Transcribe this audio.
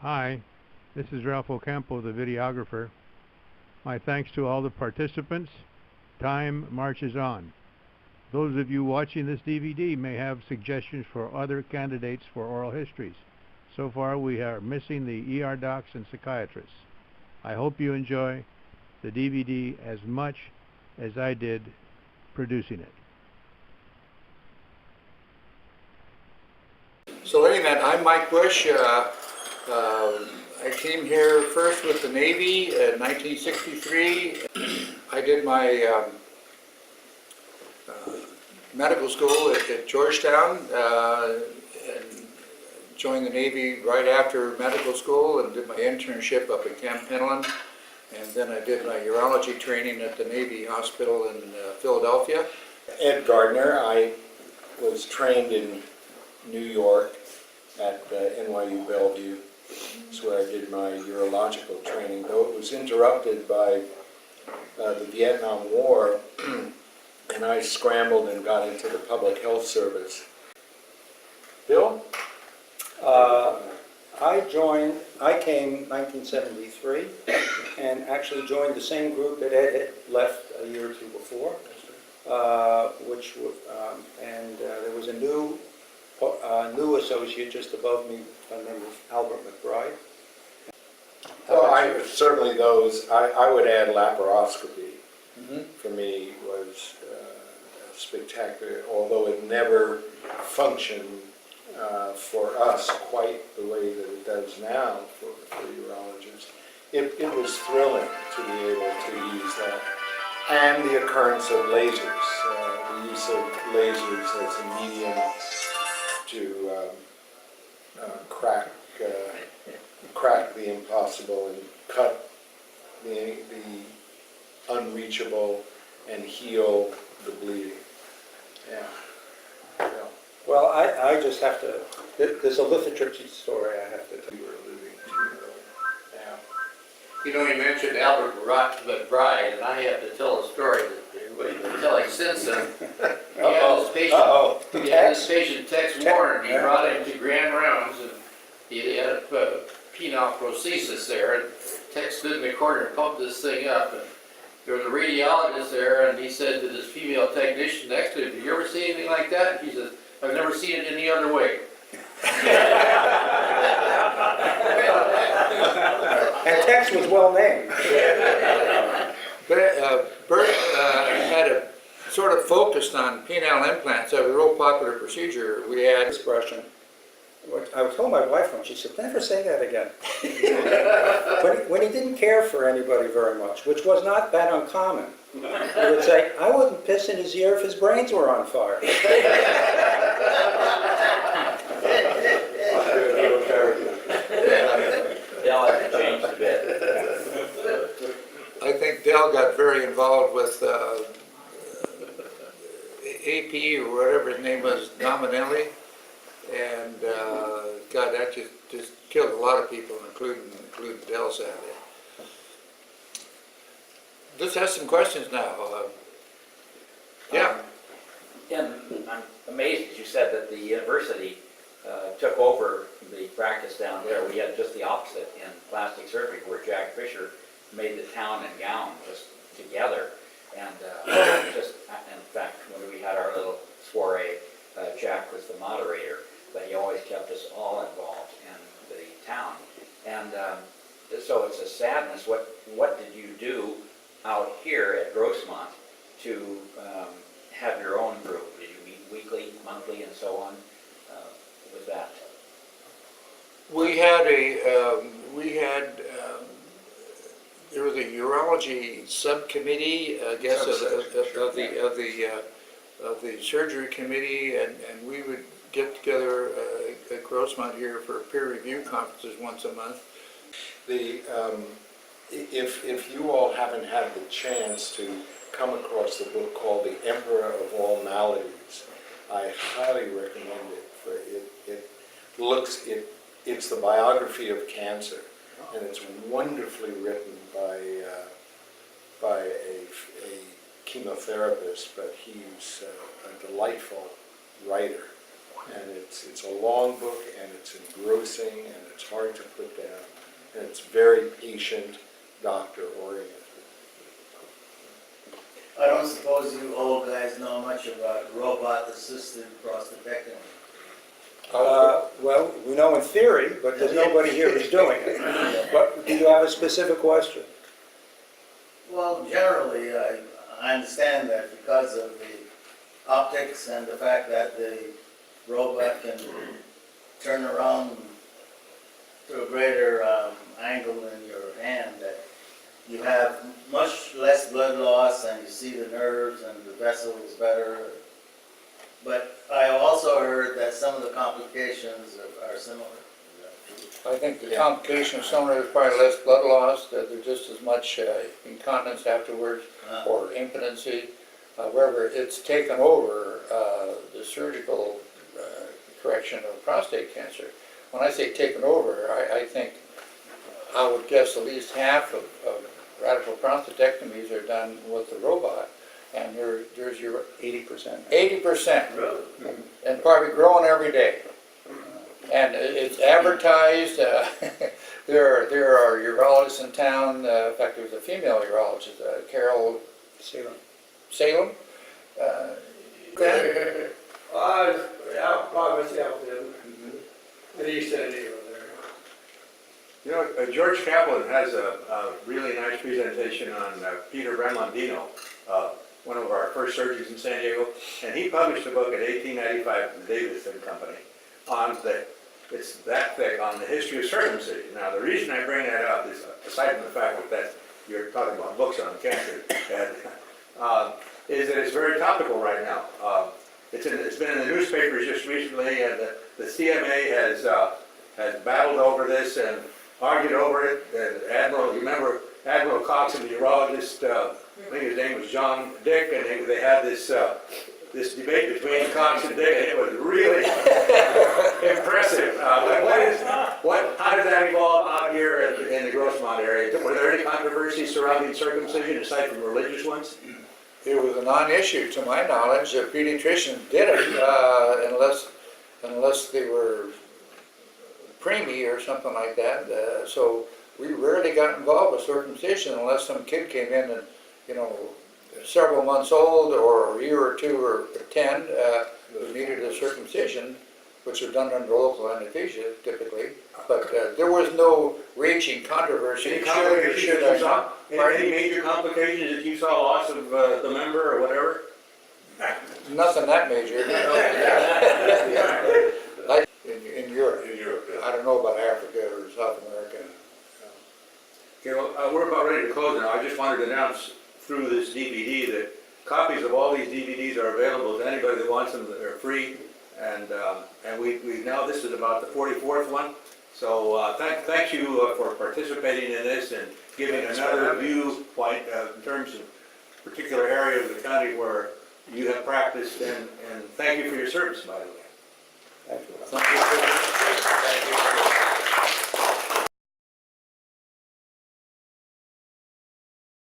Hi, this is Ralph Ocampo, the videographer. My thanks to all the participants. Time marches on. Those of you watching this DVD may have suggestions for other candidates for oral histories. So far we are missing the ER docs and psychiatrists. I hope you enjoy the DVD as much as I did producing it. So in any event, I'm Mike Bush. I came here first with the Navy in 1963. I did my medical school at Georgetown and joined the Navy right after medical school and did my internship up at Camp Pendleton. And then I did my urology training at the Navy Hospital in Philadelphia. Ed Gardner. I was trained in New York at NYU Bellevue. That's where I did my urological training, though it was interrupted by the Vietnam War, and I scrambled and got into the public health service. Bill? I came 1973 and actually joined the same group that Ed had left a year or two before, there was a new associate just above me by the name of Albert McBride. Well, certainly those, I would add laparoscopy. For me was spectacular, although it never functioned for us quite the way that it does now for urologists. It was thrilling to be able to use that. And the occurrence of lasers, the use of lasers as a medium to crack the impossible and cut the unreachable and heal the bleeding. Yeah. Well, I just have to, there's a lithotripsy story I have to tell you. Yeah. You know, you mentioned Albert McBride, and I have to tell a story that everybody's been telling since then. He had this patient, Tex Warren. He brought him to Grand Rounds, and he had a penile prosthesis there. And Tex stood in the corner and pumped this thing up. And there was a radiologist there, and he said to this female technician next to him, "Did you ever see anything like that?" And she says, "I've never seen it any other way." And Tex was well named. Bert had a sort of focused on penile implants. That was a real popular procedure. We had Expression. I told my wife once, she said, "Never say that again." when he didn't care for anybody very much, which was not that uncommon, he would say, "I wouldn't piss in his ear if his brains were on fire." Dell hasn't changed a bit. I think Dell got very involved with AP or whatever his name was, nominally, and God, that just killed a lot of people, including Dell, sadly. Let's ask some questions now. Yeah. And I'm amazed that you said that the university took over the practice down there. We had just the opposite in plastic surgery, where Jack Fisher made the town and gown just together. And in fact, when we had our little soiree, Jack was the moderator, but he always kept us all involved in the town. And so it's a sadness. What did you do out here at Grossmont to have your own group? Did you meet weekly, monthly, and so on with that? There was a urology subcommittee, I guess, of the surgery committee, and we would get together at Grossmont here for peer review conferences once a month. If you all haven't had the chance to come across the book called The Emperor of All Maladies, I highly recommend it. It's the biography of cancer, and it's wonderfully written by a chemotherapist, but he's a delightful writer. And it's a long book, and it's engrossing, and it It's hard to put down, and it's very patient, doctor oriented. I don't suppose you old guys know much about robot-assisted prostatectomy. Well, we know in theory, but there's nobody here who's doing it. But do you have a specific question? Well, generally, I understand that because of the optics and the fact that the robot can turn around to a greater angle in your hand, that you have much less blood loss and you see the nerves and the vessels better. But I also heard that some of the complications are similar. I think the complication of some of it is probably less blood loss, that there's just as much incontinence afterwards, or impotency. However, it's taken over the surgical correction of prostate cancer. When I say taken over, I think, I would guess at least half of radical prostatectomies are done with the robot, and there's your 80%. 80%, Really? and probably growing every day. And it's advertised. There are urologists in town. In fact, there's a female urologist, Carol Salem. Yeah, by myself then. In East San Diego there. You know, George Kaplan has a really nice presentation on Peter Bramlandino, one of our first surgeons in San Diego, and he published a book in 1895 from the Davidson Company on it's that thick, on the history of circumcision. Now, the reason I bring that up is, aside from the fact that you're talking about books on cancer, is that it's very topical right now. It's been in the newspapers just recently, and the CMA has battled over this and argued over it. And Admiral, you remember Admiral Cox and the urologist, I think his name was John Dick, and they had this debate between Cox and Dick, and it was really impressive. How did that evolve out here in the Grossmont area? Were there any controversies surrounding circumcision aside from religious ones? It was a non-issue, to my knowledge. The pediatricians did it unless they were preemie or something like that. So we rarely got involved with circumcision unless some kid came in and, several months old or a year or two or 10 who needed a circumcision, which are done under local anesthesia typically. But there was no raging controversy. Any complications that you saw? Any major complications that you saw, loss of the member or whatever? Nothing that major. Like in Europe. In Europe, yeah. I don't know about Africa or South America. Okay, well, we're about ready to close now. I just wanted to announce through this DVD that copies of all these DVDs are available to anybody that wants them. They're free, and we now, this is about the 44th one. So thank you for participating in this and giving another viewpoint in terms of particular area of the county where you have practiced, and thank you for your service, by the way. Thank you. Thank you.